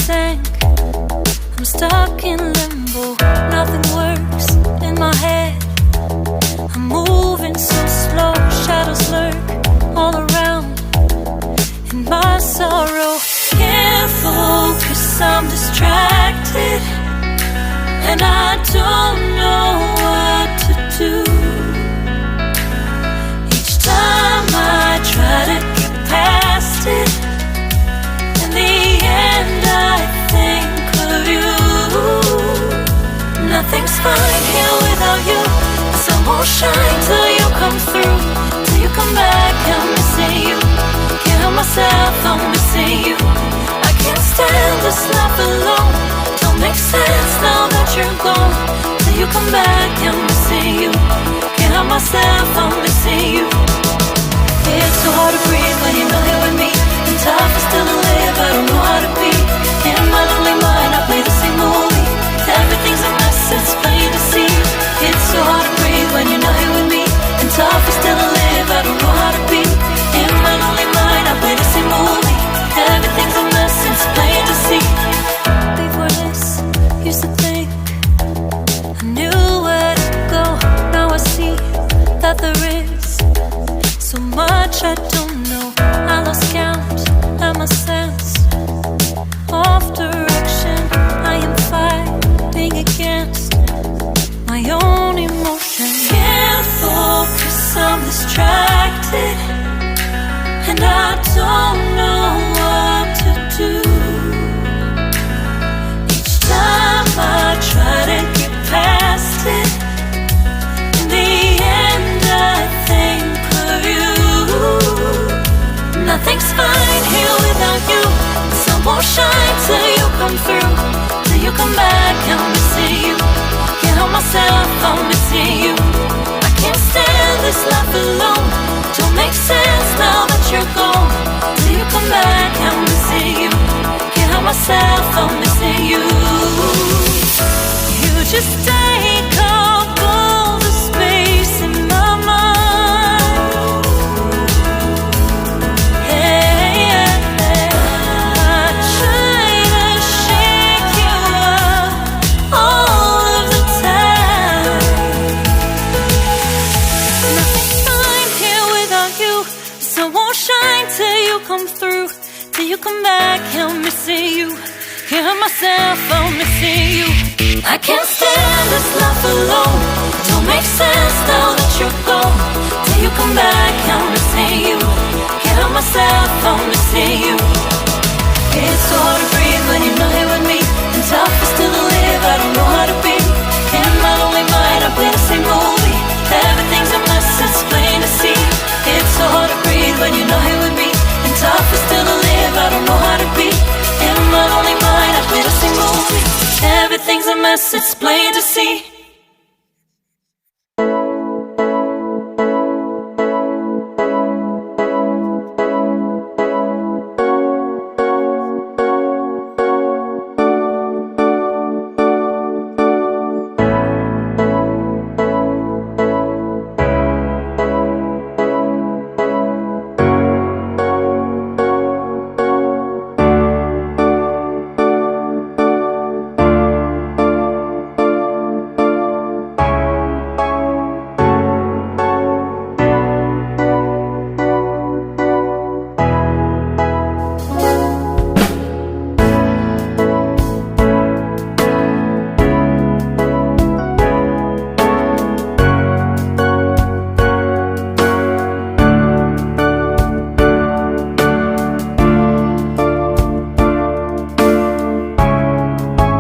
tank. I'm stuck in limbo, nothing works in my head. I'm moving so slow, shadows lurk all around. In my sorrow, can't focus, I'm distracted, and I don't know what to do. Each time I try to get past it, in the end I think of you. Nothing's fine here without you. The sun won't shine till you come through. Till you come back, I'm missing you. Can't help myself, I'm missing you. I can't stand this life alone. Don't make sense now that you're gone. Till you come back, I'm missing you. Can't help myself, I'm missing you. It's so hard to breathe when you're not here with me. And tough is still to live, I don't know how to be. In my lonely mind, I play the same movie. Everything's a mess, it's plain to see. It's so hard to breathe when you're not here with me. And tough is still to live, I don't know how to be. In my lonely mind, I play the same movie. Everything's a mess, it's plain to see. Before this, used to think I knew where to go. Now I see that there is so much I don't know. I lost count at my sense of direction. I am fighting against my own emotion. Can't focus, I'm distracted, and I don't know what to do. Each time I try to get past it, in the end I think of you. Nothing's fine here without you. The sun won't shine till you come through. Till you come back, I'm missing you. Can't help myself, I'm missing you. I can't stand this life alone. Don't make sense now that you're gone. Till you come back, I'm missing you. Can't help myself, I'm missing you. You just take up all the space in my mind. Hey, I try to shake you up all of the time. Nothing's fine here without you. The sun won't shine till you come through. Till you come back, I'm missing you. Can't help myself, I'm missing you. I can't stand this life alone. Don't make sense now that you're gone. Till you come back, I'm missing you. Can't help myself, I'm missing you. It's so hard to breathe when you're not here with me. And tough is still to live, I don't know how to be. In my lonely mind, I play the same movie. Everything's a mess, it's plain to see. It's so hard to breathe when you're not here with me. And tough is still to live, I don't know how to be. In my lonely mind, I play the same movie. Everything's a mess, it's plain to see.